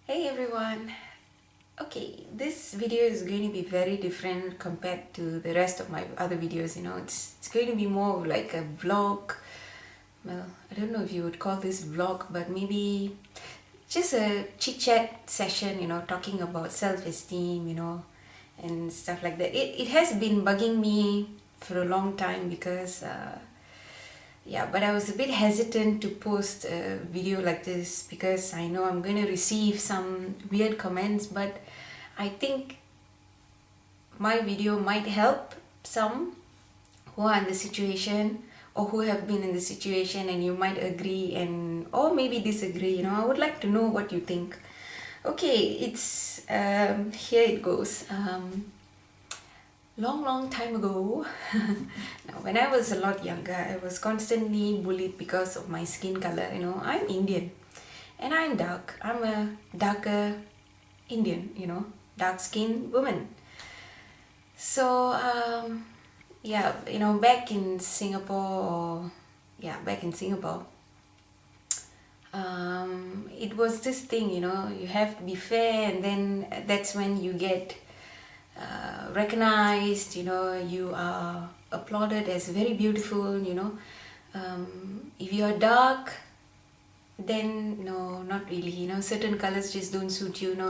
Hey everyone. Okay, this video is going to be very different compared to the rest of my other videos. It's going to be more of like a vlog. Well, I don't know if you would call this vlog, but maybe just a chit chat session, talking about self-esteem, and stuff like that. It has been bugging me for a long time because yeah, but I was a bit hesitant to post a video like this because I know I'm going to receive some weird comments, but I think my video might help some who are in the situation or who have been in the situation, and you might agree and or maybe disagree. I would like to know what you think. Okay, it's here it goes. Long time ago, now, when I was a lot younger, I was constantly bullied because of my skin color. I'm Indian and I'm dark. I'm a darker Indian, dark skinned woman. So, yeah, back in Singapore, it was this thing, you have to be fair, and then that's when you get recognized, you are applauded as very beautiful, if you are dark, then no, not really, certain colors just don't suit you, no,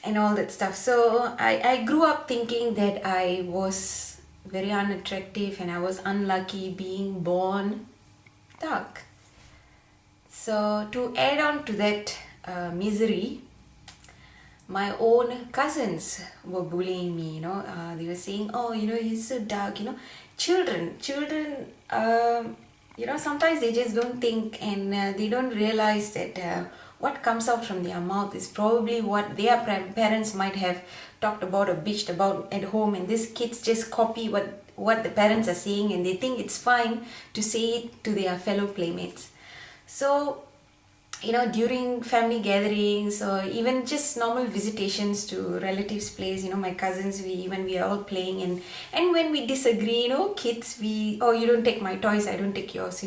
and all that stuff. So I grew up thinking that I was very unattractive and I was unlucky being born dark. So to add on to that misery, my own cousins were bullying me. They were saying, oh, you're so dark. Children, sometimes they just don't think, and they don't realize that what comes out from their mouth is probably what their parents might have talked about or bitched about at home, and these kids just copy what the parents are saying, and they think it's fine to say it to their fellow playmates. So during family gatherings or even just normal visitations to relatives' place, my cousins, we are all playing, and when we disagree, kids, oh, you don't take my toys, I don't take yours,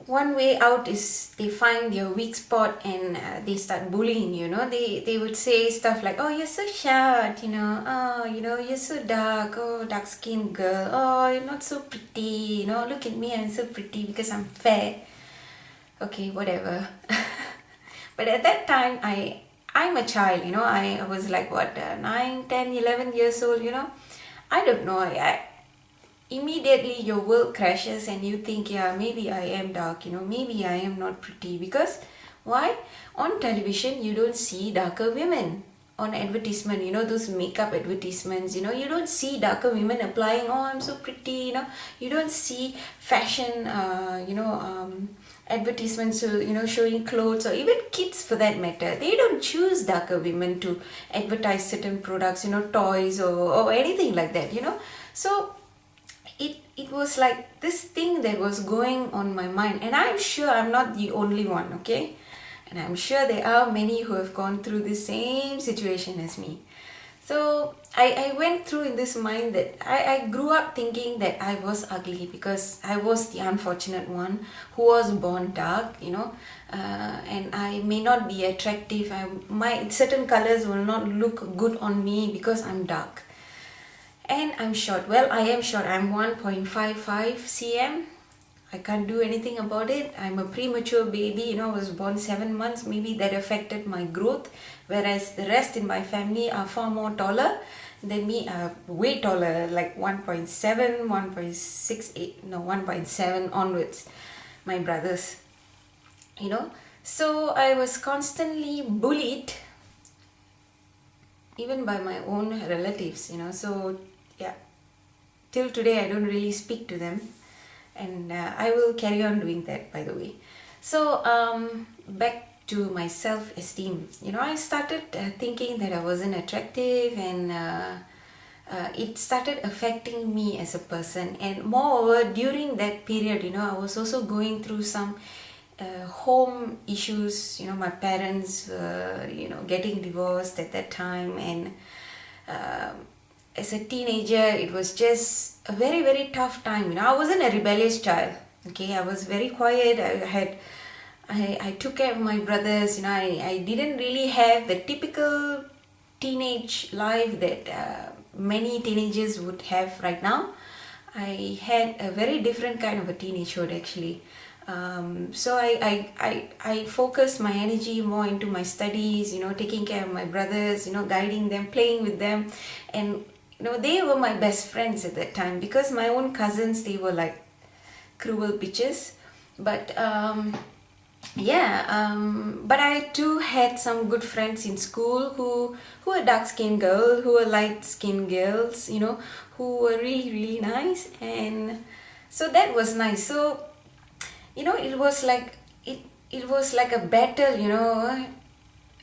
one way out is they find their weak spot and they start bullying. They would say stuff like, oh, you're so short, oh, you're so dark, oh, dark skinned girl, oh, you're not so pretty, look at me, I'm so pretty because I'm fair. Okay, whatever. But at that time, I'm a child, I was like, what, 9, 10, 11 years old, I don't know. Immediately your world crashes and you think, yeah, maybe I am dark, maybe I am not pretty. Because why? On television, you don't see darker women. On advertisement, those makeup advertisements, you don't see darker women applying, oh, I'm so pretty, you don't see fashion, advertisements, showing clothes, or even kids for that matter. They don't choose darker women to advertise certain products, toys or anything like that, So it was like this thing that was going on my mind, and I'm sure I'm not the only one, okay? And I'm sure there are many who have gone through the same situation as me. So I went through in this mind that I grew up thinking that I was ugly because I was the unfortunate one who was born dark, and I may not be attractive. My certain colors will not look good on me because I'm dark. And I'm short. Well, I am short. I'm 1.55 cm. I can't do anything about it. I'm a premature baby, I was born 7 months. Maybe that affected my growth, whereas the rest in my family are far more taller than me, way taller, like 1.7, 1.68, no, 1.7 onwards, my brothers, So I was constantly bullied, even by my own relatives, So yeah, till today I don't really speak to them. And I will carry on doing that, by the way. So back to my self-esteem. I started thinking that I wasn't attractive, and it started affecting me as a person. And moreover, during that period, I was also going through some home issues. My parents getting divorced at that time, and as a teenager, it was just a very, very tough time. I wasn't a rebellious child. Okay, I was very quiet. I took care of my brothers. I didn't really have the typical teenage life that many teenagers would have right now. I had a very different kind of a teenagehood actually. So I focused my energy more into my studies, taking care of my brothers, guiding them, playing with them. And they were my best friends at that time, because my own cousins, they were like cruel bitches. But but I too had some good friends in school who were dark skinned girls, who were light skinned girls, who were really really nice. And so that was nice. So it was like it was like a battle.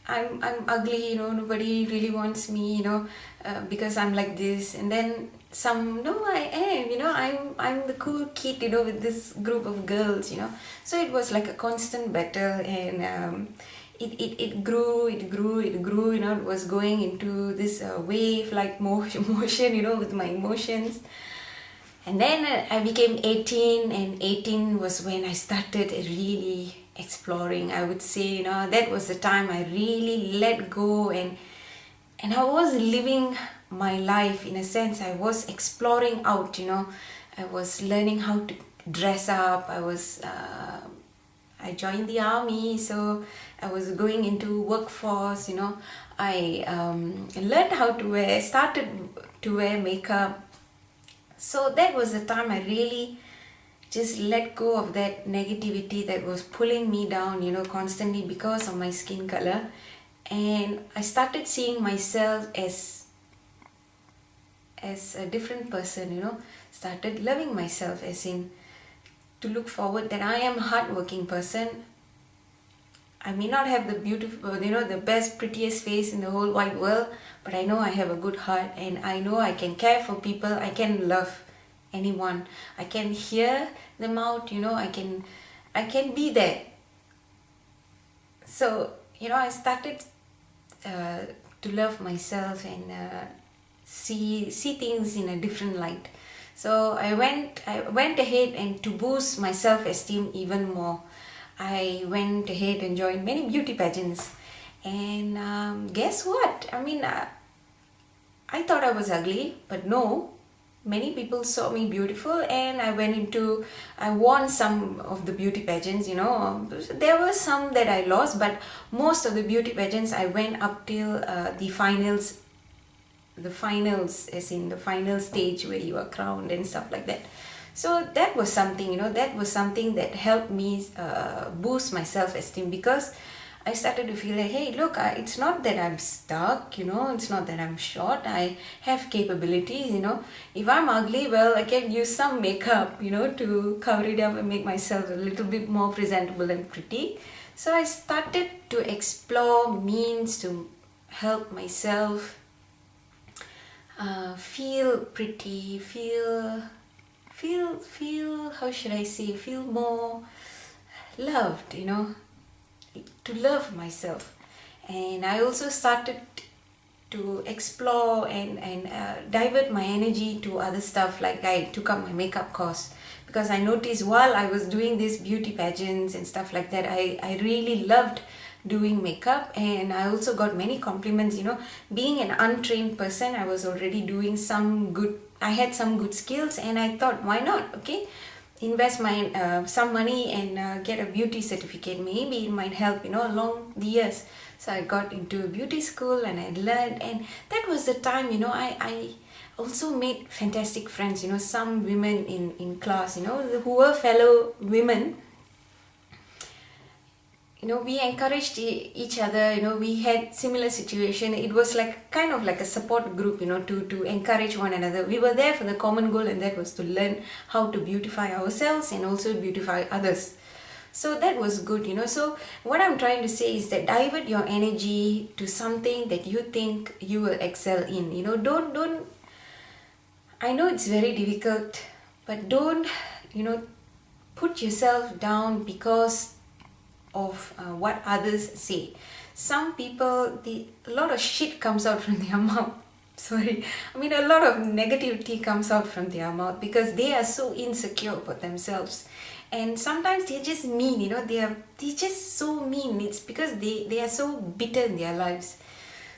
I'm ugly, nobody really wants me, because I'm like this. And then some, no, I am, I'm the cool kid, with this group of girls, So it was like a constant battle. And it grew, it was going into this wave like motion, with my emotions. And then I became 18, and 18 was when I started really exploring. I would say, that was the time I really let go, and I was living my life in a sense. I was exploring out, I was learning how to dress up. I joined the army, so I was going into workforce, I learned how to started to wear makeup. So that was the time I really just let go of that negativity that was pulling me down, constantly because of my skin color. And I started seeing myself as a different person, started loving myself, as in to look forward that I am a hardworking person. I may not have the beautiful, the best, prettiest face in the whole wide world, but I know I have a good heart, and I know I can care for people. I can love anyone. I can hear them out, I can be there. So, I started to love myself and see things in a different light. So I went ahead, and to boost my self-esteem even more, I went ahead and joined many beauty pageants. And guess what? I thought I was ugly, but no. Many people saw me beautiful, and I won some of the beauty pageants, There were some that I lost, but most of the beauty pageants I went up till the finals, as in the final stage where you are crowned and stuff like that. So that was something, that helped me boost my self-esteem, because I started to feel like, hey, look, it's not that I'm stuck, it's not that I'm short. I have capabilities, If I'm ugly, well, I can use some makeup, to cover it up and make myself a little bit more presentable and pretty. So I started to explore means to help myself feel pretty, feel, how should I say, feel more loved, to love myself. And I also started to explore and divert my energy to other stuff. Like I took up my makeup course, because I noticed while I was doing these beauty pageants and stuff like that, I really loved doing makeup. And I also got many compliments. Being an untrained person, I was already doing I had some good skills, and I thought, why not, okay, invest my some money and get a beauty certificate. Maybe it might help, along the years. So I got into a beauty school, and I learned, and that was the time, I also made fantastic friends, some women in class, who were fellow women. We encouraged each other, we had similar situation. It was like kind of like a support group, to encourage one another. We were there for the common goal, and that was to learn how to beautify ourselves and also beautify others. So that was good, So what I'm trying to say is that divert your energy to something that you think you will excel in. Don't, I know it's very difficult, but don't, put yourself down because of what others say. Some people, a lot of shit comes out from their mouth. Sorry, a lot of negativity comes out from their mouth, because they are so insecure about themselves. and sometimes they're just mean, you know, they're just so mean. It's because they are so bitter in their lives.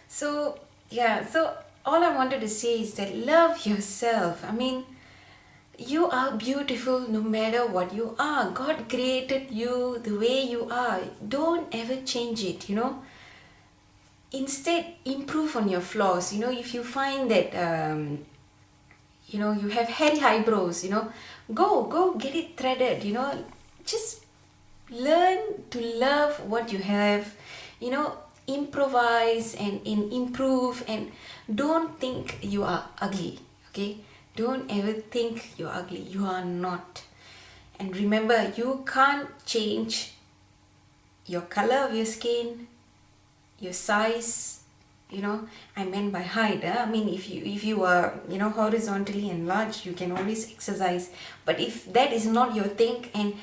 So yeah, so all I wanted to say is that love yourself. I mean, you are beautiful no matter what you are. God created you the way you are. Don't ever change it, you know. Instead, improve on your flaws. You know, if you find that you know, you have hairy eyebrows, you know, go get it threaded, you know. Just learn to love what you have, you know. Improvise and improve, and don't think you are ugly. Okay, don't ever think you're ugly. You are not. And remember, you can't change your color of your skin, your size, you know. I meant by height, I mean, if you are, you know, horizontally enlarged, you can always exercise. But if that is not your thing, and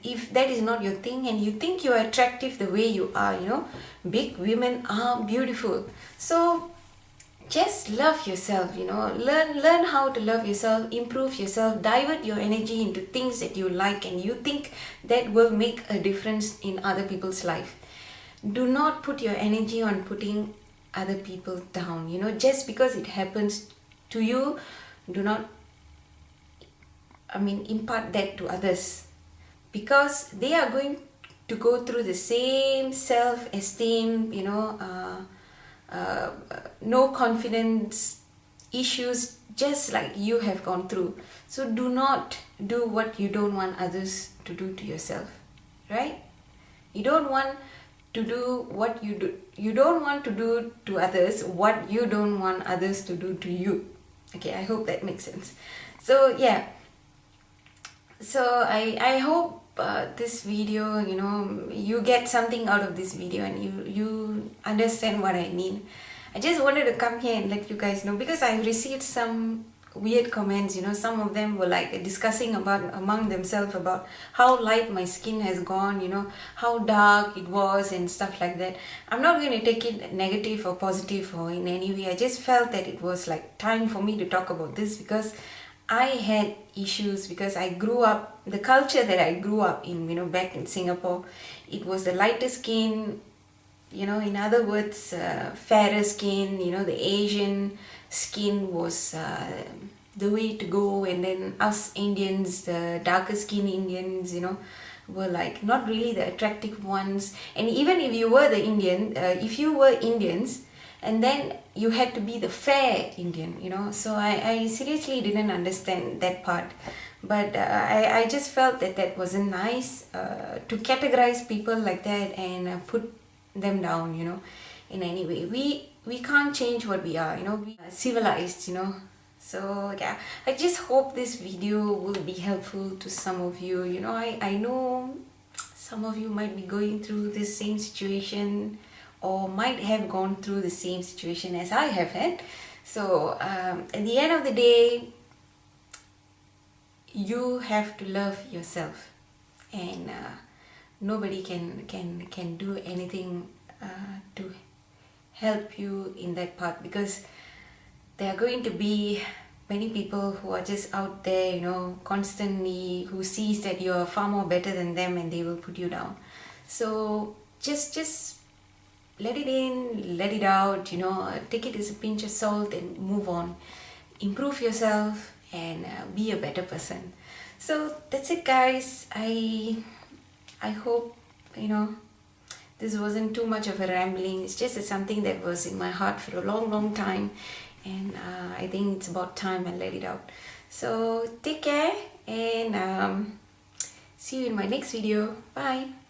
if that is not your thing, and you think you are attractive the way you are, you know, big women are beautiful. So just love yourself, you know. Learn how to love yourself, improve yourself, divert your energy into things that you like and you think that will make a difference in other people's life. Do not put your energy on putting other people down, you know. Just because it happens to you, do not, I mean, impart that to others, because they are going to go through the same self-esteem, you know, no confidence issues, just like you have gone through. So do not do what you don't want others to do to yourself, right? You don't want to do what you don't want to do to others what you don't want others to do to you. Okay, I hope that makes sense. So yeah, so I hope this video, you know, you get something out of this video and you understand what I mean. I just wanted to come here and let you guys know, because I received some weird comments, you know. Some of them were like discussing about among themselves about how light my skin has gone, you know, how dark it was and stuff like that. I'm not going to take it negative or positive or in any way. I just felt that it was like time for me to talk about this, because I had issues, because I grew up, the culture that I grew up in, you know, back in Singapore, it was the lighter skin, you know, in other words, fairer skin, you know, the Asian skin was the way to go. And then us Indians, the darker skin Indians, you know, were like not really the attractive ones. And even if you were the Indian, if you were Indians, and then you had to be the fair Indian, you know. So I seriously didn't understand that part. But I just felt that that wasn't nice to categorize people like that and put them down, you know, in any way. We can't change what we are, you know. We are civilized, you know. So yeah, I just hope this video will be helpful to some of you. You know, I know some of you might be going through this same situation, or might have gone through the same situation as I have had. So at the end of the day, you have to love yourself, and nobody can do anything to help you in that part, because there are going to be many people who are just out there, you know, constantly, who sees that you are far more better than them, and they will put you down. So just let it in, let it out, you know. Take it as a pinch of salt and move on. Improve yourself and be a better person. So that's it, guys. I hope, you know, this wasn't too much of a rambling. It's just something that was in my heart for a long time, and I think it's about time I let it out. So take care, and see you in my next video. Bye.